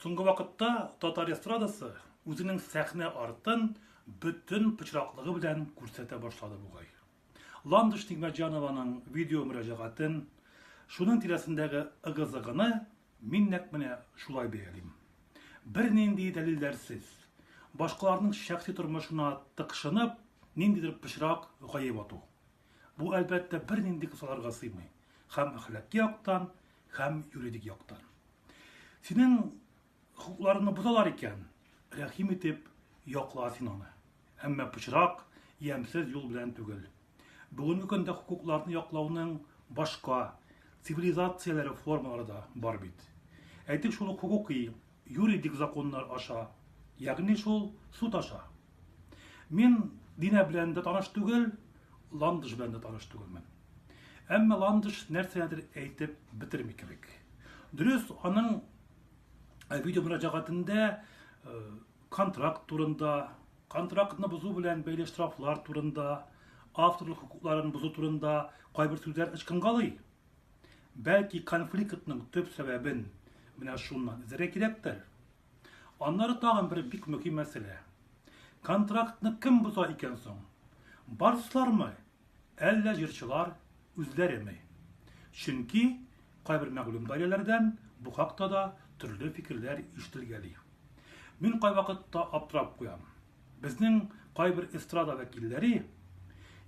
Соңгы вакытта татар эстрадасы үзенең сәхнә артын бөтен пычраклыгы белән күрсәтә башлады бугай. Ландыш Нигъмәтҗанованың видео мөрәҗәгатен, шуның тирәсендәге ыгы-зыгыны мин нәкъ менә шулай бәялим. Бернинди дәлилләрсез, башкаларның шәхси тормышына тыкшынып, ниндидер пычрак гаеп ату. Бу әлбәттә бернинди кысаларга сыймый. Һәм әхлаки яктан, һәм юридик яктан. Синең хукукларны бозалар икән, рәхим итеп якла син аны. Әмма пычрак ямьсез юл белән түгел. Бүгенге көндә хукукларны яклауның башка цивилизацияләре формалары да бар бит. Әйтик шул хукуки, юридик законнар аша, ягъни шул суд аша. Мин Динә белән дә таныш түгел, Ландыш белән дә таныш түгелмен. Әмма Ландыш нәрсәдер әйтеп битерми кебек. Дөрес, аның видео мөрәҗәгатендә контракт турында, контрактны бозу белән бәйле штрафлар турында, авторлык хукукларын бозу турында кайбер сүзләр ычкынгалый. Бәлки конфликтның төп сәбәбен менә шуннан эзләргә кирәктер. Аннары тагын бер бик мөһим мәсьәлә. Контрактны кем боза икән соң? Барыслармы? Әллә җырчылар үзләреме? Чөнки кайбер мәгълүм даирәләрдән бу хакта да төрле фикерләр ишетелгәли. Мин кайвакытта аптырап куям. Безнең кайбер эстрада вәкилләре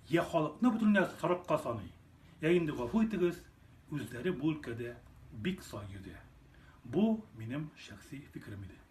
я халыкны бөтенләй сарыкка саный, я инде гафу итегез, үзләре бу өлкәдә бик сай йөзә. Бу минем шәхси фикерем иде.